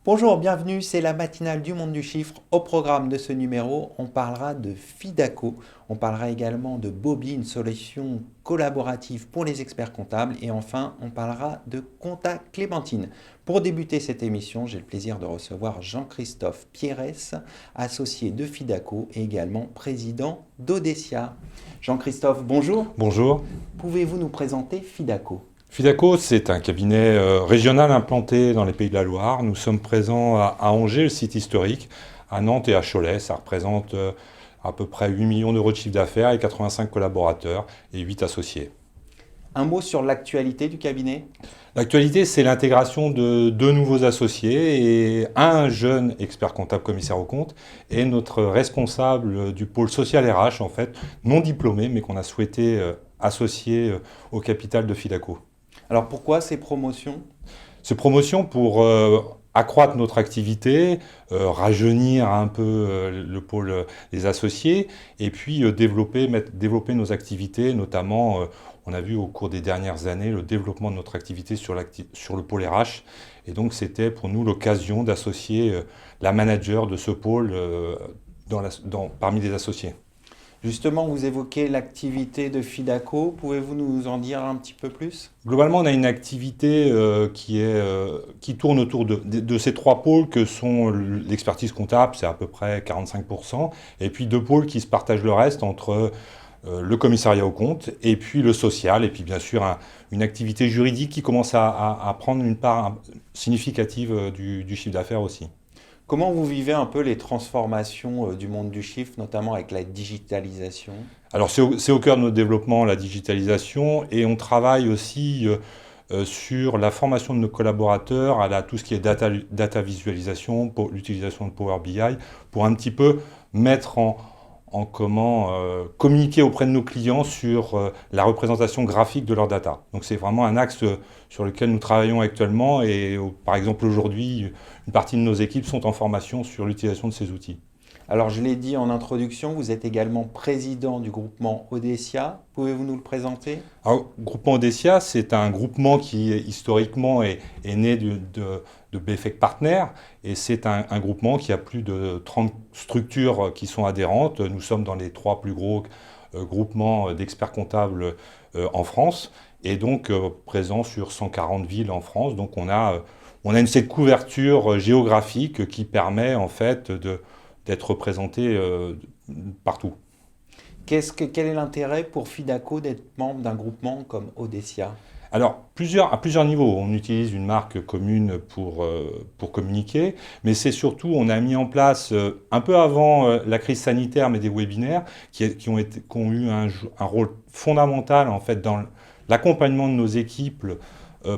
Bonjour, bienvenue, c'est la matinale du monde du chiffre. Au programme de ce numéro, on parlera de Fidaco, on parlera également de Bobby, une solution collaborative pour les experts comptables, et enfin, on parlera de Compta Clémentine. Pour débuter cette émission, j'ai le plaisir de recevoir Jean-Christophe Pierres, associé de Fidaco et également président d'Odessia. Jean-Christophe, bonjour. Bonjour. Pouvez-vous nous présenter Fidaco? Fidaco, c'est un cabinet régional implanté dans les Pays de la Loire. Nous sommes présents à Angers, le site historique, à Nantes et à Cholet. Ça représente à peu près 8 millions d'euros de chiffre d'affaires et 85 collaborateurs et 8 associés. Un mot sur l'actualité du cabinet? L'actualité, c'est l'intégration de deux nouveaux associés et un jeune expert comptable commissaire aux comptes et notre responsable du pôle social RH, en fait, non diplômé, mais qu'on a souhaité associer au capital de Fidaco. Alors pourquoi ces promotions? Ces promotions pour accroître notre activité, rajeunir un peu le pôle des associés, et puis développer nos activités, notamment, on a vu au cours des dernières années le développement de notre activité sur le pôle RH, et donc c'était pour nous l'occasion d'associer la manager de ce pôle parmi les associés. Justement, vous évoquez l'activité de Fidaco. Pouvez-vous nous en dire un petit peu plus? Globalement, on a une activité qui tourne autour de ces trois pôles que sont l'expertise comptable, c'est à peu près 45%, et puis deux pôles qui se partagent le reste entre le commissariat aux comptes et puis le social, et puis bien sûr une activité juridique qui commence à prendre une part significative du chiffre d'affaires aussi. Comment vous vivez un peu les transformations du monde du chiffre, notamment avec la digitalisation? Alors c'est au cœur de notre développement, la digitalisation, et on travaille aussi sur la formation de nos collaborateurs tout ce qui est data visualisation, pour l'utilisation de Power BI, pour un petit peu mettre en comment communiquer auprès de nos clients sur la représentation graphique de leurs data. Donc c'est vraiment un axe sur lequel nous travaillons actuellement, et par exemple aujourd'hui, une partie de nos équipes sont en formation sur l'utilisation de ces outils. Alors, je l'ai dit en introduction, vous êtes également président du groupement Odessia. Pouvez-vous nous le présenter? Alors, Groupement Odessia, c'est un groupement qui historiquement est né de BFEC Partner, et c'est un groupement qui a plus de 30 structures qui sont adhérentes. Nous sommes dans les trois plus gros groupements d'experts comptables en France, et donc présents sur 140 villes en France. Donc cette couverture géographique qui permet en fait d'être représenté partout. Quel est l'intérêt pour Fidaco d'être membre d'un groupement comme Odessia? Alors, à plusieurs niveaux. On utilise une marque commune pour communiquer, mais c'est surtout, on a mis en place, un peu avant la crise sanitaire, mais des webinaires qui ont eu un rôle fondamental en fait dans l'accompagnement de nos équipes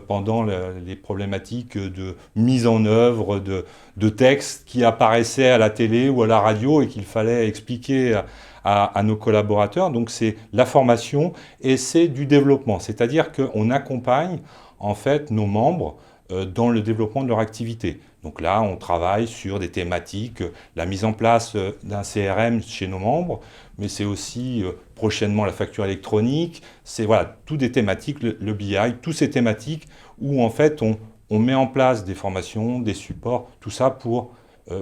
pendant les problématiques de mise en œuvre de textes qui apparaissaient à la télé ou à la radio et qu'il fallait expliquer à nos collaborateurs. Donc c'est la formation et c'est du développement. C'est-à-dire qu'on accompagne en fait nos membres dans le développement de leur activité. Donc là, on travaille sur des thématiques, la mise en place d'un CRM chez nos membres, mais c'est aussi prochainement la facture électronique, c'est voilà, toutes des thématiques, le BI, toutes ces thématiques où en fait on met en place des formations, des supports, tout ça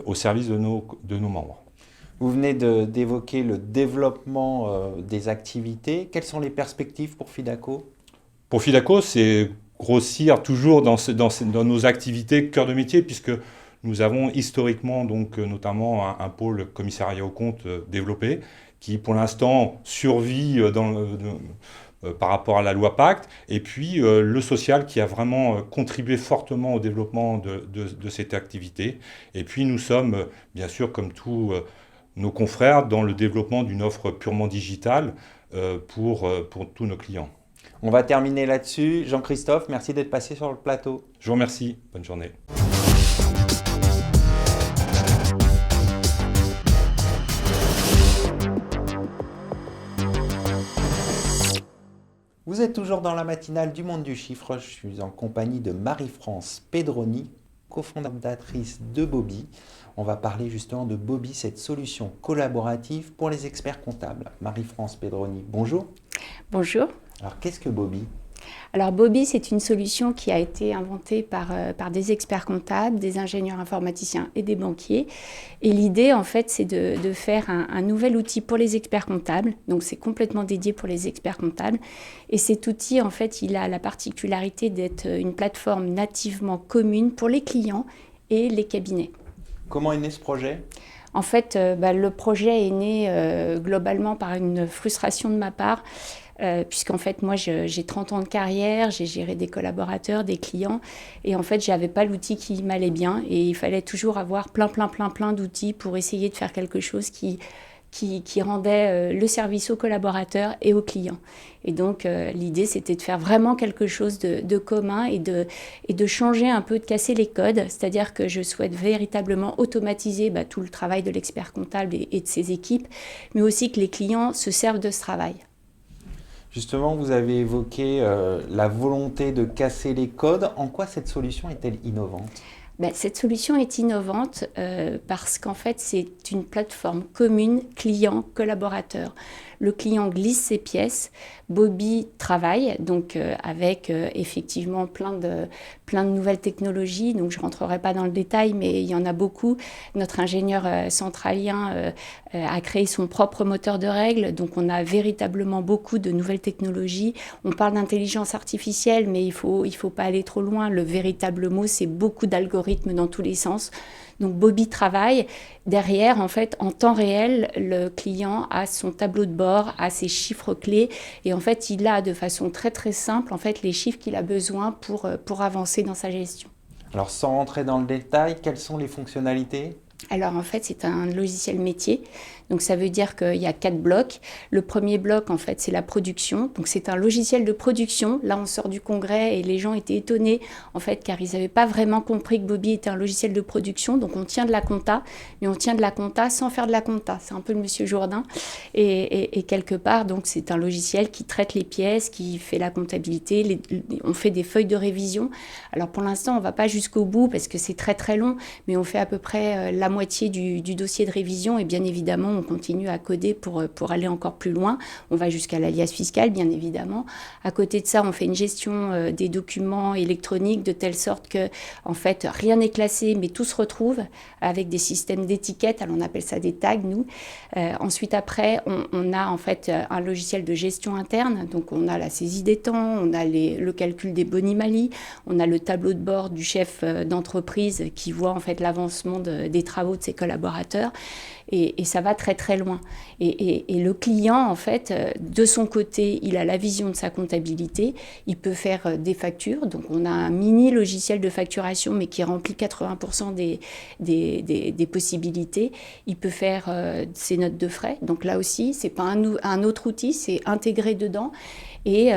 au service de nos membres. Vous venez d'évoquer le développement des activités. Quelles sont les perspectives pour Fidaco? Pour Fidaco, c'est grossir toujours dans nos activités cœur de métier, puisque nous avons historiquement donc notamment un pôle commissariat aux comptes développé, qui pour l'instant survit par rapport à la loi Pacte, et puis le social qui a vraiment contribué fortement au développement de cette activité. Et puis nous sommes, bien sûr, comme tous nos confrères, dans le développement d'une offre purement digitale pour tous nos clients. On va terminer là-dessus. Jean-Christophe, merci d'être passé sur le plateau. Je vous remercie. Bonne journée. Vous êtes toujours dans la matinale du monde du chiffre. Je suis en compagnie de Marie-France Pedroni, cofondatrice de Bobby. On va parler justement de Bobby, cette solution collaborative pour les experts comptables. Marie-France Pedroni, bonjour. Bonjour. Alors, qu'est-ce que Bobby? Alors Bobby, c'est une solution qui a été inventée par des experts comptables, des ingénieurs informaticiens et des banquiers. Et l'idée, en fait, c'est de faire un nouvel outil pour les experts comptables. Donc c'est complètement dédié pour les experts comptables. Et cet outil, en fait, il a la particularité d'être une plateforme nativement commune pour les clients et les cabinets. Comment est né ce projet ? En fait, le projet est né globalement par une frustration de ma part, puisqu'en fait, moi, j'ai 30 ans de carrière, j'ai géré des collaborateurs, des clients, et en fait, j'avais pas l'outil qui m'allait bien, et il fallait toujours avoir plein d'outils pour essayer de faire quelque chose qui rendait le service aux collaborateurs et aux clients. Et donc, l'idée, c'était de faire vraiment quelque chose de commun et de changer un peu, de casser les codes. C'est-à-dire que je souhaite véritablement automatiser tout le travail de l'expert comptable et de ses équipes, mais aussi que les clients se servent de ce travail. Justement, vous avez évoqué la volonté de casser les codes. En quoi cette solution est-elle innovante ? Cette solution est innovante parce qu'en fait, c'est une plateforme commune client-collaborateur. Le client glisse ses pièces, Bobby travaille, donc avec effectivement plein de nouvelles technologies. Donc je ne rentrerai pas dans le détail, mais il y en a beaucoup. Notre ingénieur centralien a créé son propre moteur de règles, donc on a véritablement beaucoup de nouvelles technologies. On parle d'intelligence artificielle, mais il faut pas aller trop loin. Le véritable mot, c'est beaucoup d'algorithmes dans tous les sens. Donc Bobby travaille. Derrière, en fait, en temps réel, le client a son tableau de bord, a ses chiffres clés. Et en fait, il a de façon très simple en fait, les chiffres qu'il a besoin pour avancer dans sa gestion. Alors sans rentrer dans le détail, quelles sont les fonctionnalités ? Alors en fait, c'est un logiciel métier. Donc ça veut dire qu'il y a 4 blocs. Le premier bloc, en fait, c'est la production. Donc c'est un logiciel de production. Là, on sort du congrès et les gens étaient étonnés, en fait, car ils n'avaient pas vraiment compris que Bobby était un logiciel de production. Donc on tient de la compta, mais on tient de la compta sans faire de la compta. C'est un peu le monsieur Jourdain. Et quelque part, donc c'est un logiciel qui traite les pièces, qui fait la comptabilité. On fait des feuilles de révision. Alors pour l'instant, on ne va pas jusqu'au bout parce que c'est très long, mais on fait à peu près la moitié du dossier de révision et bien évidemment, on continue à coder pour aller encore plus loin. On va jusqu'à l'alias fiscal, bien évidemment. À côté de ça, on fait une gestion des documents électroniques de telle sorte que, en fait, rien n'est classé, mais tout se retrouve avec des systèmes d'étiquettes. Alors, on appelle ça des tags, nous. Ensuite, après, on a en fait un logiciel de gestion interne. Donc, on a la saisie des temps, on a le calcul des boni-malus, on a le tableau de bord du chef d'entreprise qui voit en fait l'avancement des travaux de ses collaborateurs. Et ça va très loin. Et le client, en fait, de son côté, il a la vision de sa comptabilité. Il peut faire des factures. Donc, on a un mini logiciel de facturation, mais qui remplit 80% des possibilités. Il peut faire ses notes de frais. Donc, là aussi, ce n'est pas un autre outil, c'est intégré dedans. Et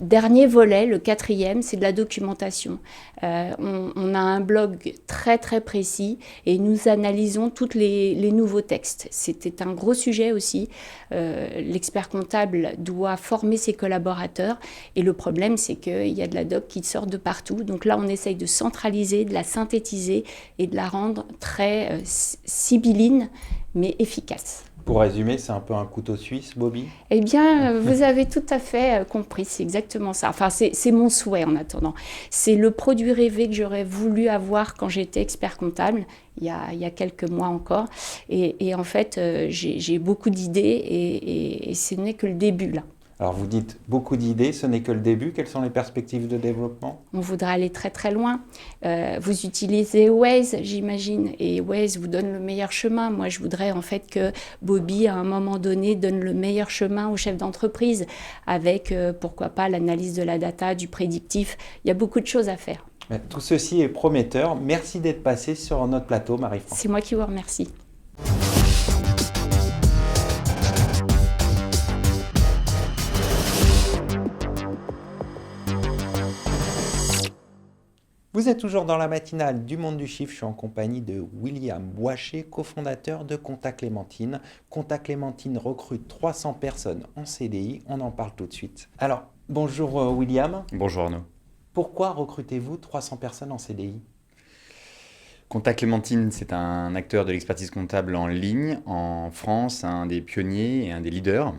dernier volet, le 4e, c'est de la documentation. On a un blog très précis et nous analysons tous les nouveaux textes. C'était un gros sujet aussi. L'expert comptable doit former ses collaborateurs et le problème, c'est qu'il y a de la doc qui sort de partout. Donc là, on essaye de centraliser, de la synthétiser et de la rendre très sibylline mais efficace. Pour résumer, c'est un peu un couteau suisse, Bobby ? Eh bien, vous avez tout à fait compris, c'est exactement ça. Enfin, c'est mon souhait en attendant. C'est le produit rêvé que j'aurais voulu avoir quand j'étais expert comptable, il y a quelques mois encore. Et en fait, j'ai beaucoup d'idées et ce n'est que le début là. Alors vous dites beaucoup d'idées, ce n'est que le début. Quelles sont les perspectives de développement ? On voudrait aller très loin. Vous utilisez Waze, j'imagine, et Waze vous donne le meilleur chemin. Moi, je voudrais en fait que Bobby, à un moment donné, donne le meilleur chemin au chef d'entreprise avec, pourquoi pas, l'analyse de la data, du prédictif. Il y a beaucoup de choses à faire. Tout ceci est prometteur. Merci d'être passé sur notre plateau, Marie-France. C'est moi qui vous remercie. Vous êtes toujours dans la matinale du Monde du Chiffre. Je suis en compagnie de William Boichet, cofondateur de Compta Clémentine. Compta Clémentine recrute 300 personnes en CDI. On en parle tout de suite. Alors, bonjour William. Bonjour Arnaud. Pourquoi recrutez-vous 300 personnes en CDI ? Compta Clémentine, c'est un acteur de l'expertise comptable en ligne en France, un des pionniers et un des leaders.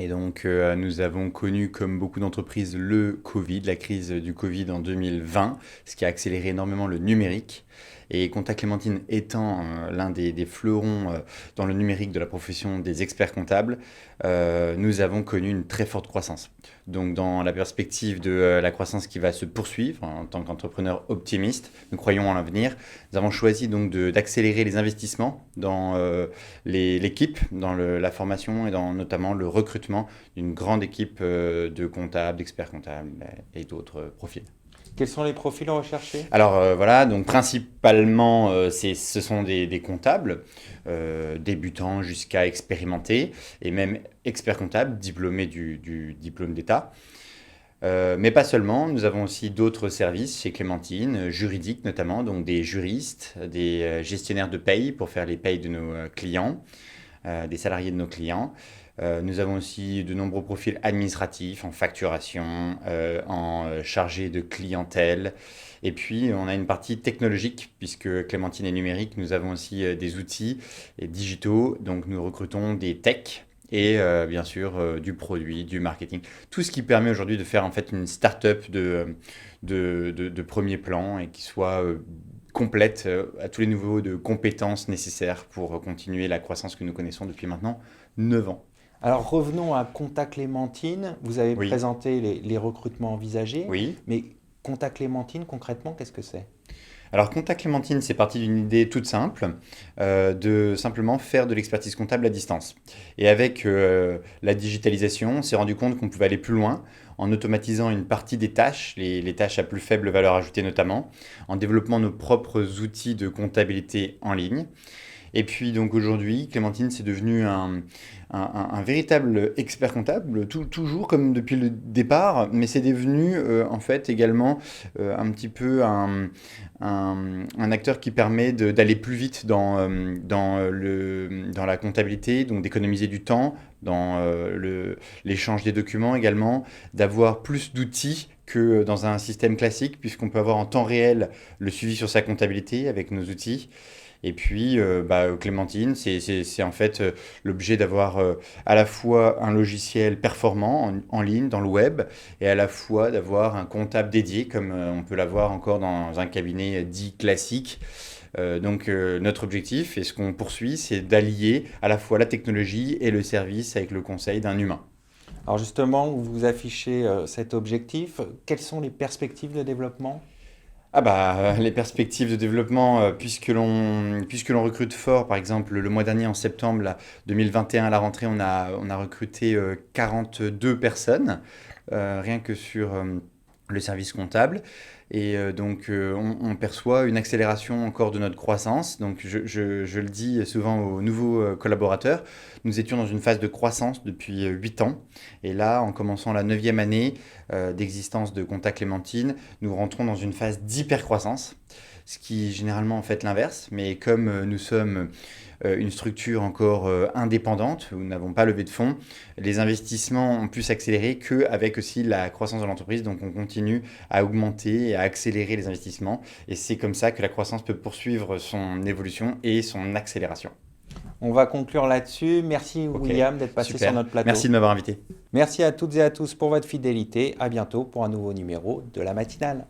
Et donc, nous avons connu, comme beaucoup d'entreprises, le Covid, la crise du Covid en 2020, ce qui a accéléré énormément le numérique. Et Contact Clémentine étant l'un des fleurons dans le numérique de la profession des experts comptables, nous avons connu une très forte croissance. Donc, dans la perspective de la croissance qui va se poursuivre, en tant qu'entrepreneur optimiste, nous croyons en l'avenir. Nous avons choisi donc d'accélérer les investissements dans l'équipe, dans la formation et dans notamment le recrutement d'une grande équipe de comptables, d'experts comptables et d'autres profils. Quels sont les profils recherchés? Alors voilà, donc principalement ce sont des comptables, débutants jusqu'à expérimentés, et même experts comptables, diplômés du diplôme d'État. Mais pas seulement, nous avons aussi d'autres services chez Clémentine, juridiques notamment, donc des juristes, des gestionnaires de paye pour faire les payes de nos clients, des salariés de nos clients. Nous avons aussi de nombreux profils administratifs en facturation, en chargé de clientèle. Et puis, on a une partie technologique, puisque Clémentine est numérique. Nous avons aussi des outils et digitaux. Donc, nous recrutons des techs et bien sûr du produit, du marketing. Tout ce qui permet aujourd'hui de faire en fait une start-up de premier plan et qui soit complète à tous les niveaux de compétences nécessaires pour continuer la croissance que nous connaissons depuis maintenant 9 ans. Alors revenons à Contact Clémentine. Vous avez Oui. présenté les recrutements envisagés. Oui. Mais Contact Clémentine, concrètement, qu'est-ce que c'est? Alors, Contact Clémentine, c'est parti d'une idée toute simple, de simplement faire de l'expertise comptable à distance. Et avec la digitalisation, on s'est rendu compte qu'on pouvait aller plus loin en automatisant une partie des tâches, les tâches à plus faible valeur ajoutée notamment, en développant nos propres outils de comptabilité en ligne. Et puis donc aujourd'hui, Clémentine, c'est devenu un véritable expert comptable, toujours comme depuis le départ, mais c'est devenu en fait également un petit peu un acteur qui permet d'aller plus vite dans la comptabilité, donc d'économiser du temps, dans l'échange des documents également, d'avoir plus d'outils que dans un système classique, puisqu'on peut avoir en temps réel le suivi sur sa comptabilité avec nos outils. Et puis, Clémentine, c'est en fait l'objet d'avoir à la fois un logiciel performant en ligne, dans le web, et à la fois d'avoir un comptable dédié, comme on peut l'avoir encore dans un cabinet dit classique. Notre objectif et ce qu'on poursuit, c'est d'allier à la fois la technologie et le service avec le conseil d'un humain. Alors justement, vous affichez cet objectif. Quelles sont les perspectives de développement? Les perspectives de développement, puisque l'on recrute fort, par exemple le mois dernier en septembre 2021 à la rentrée, on a recruté 42 personnes, rien que sur le service comptable. Et on perçoit une accélération encore de notre croissance. Donc, je le dis souvent aux nouveaux collaborateurs, nous étions dans une phase de croissance depuis 8 ans. Et là, en commençant la 9e année d'existence de Contact Clémentine, nous rentrons dans une phase d'hypercroissance, ce qui est généralement en fait l'inverse. Mais comme nous sommes une structure encore indépendante, où nous n'avons pas levé de fonds, les investissements ont pu s'accélérer qu'avec aussi la croissance de l'entreprise. Donc on continue à augmenter et à accélérer les investissements. Et c'est comme ça que la croissance peut poursuivre son évolution et son accélération. On va conclure là-dessus. Merci William d'être passé Super. sur notre plateau. Merci de m'avoir invité. Merci à toutes et à tous pour votre fidélité. À bientôt pour un nouveau numéro de la matinale.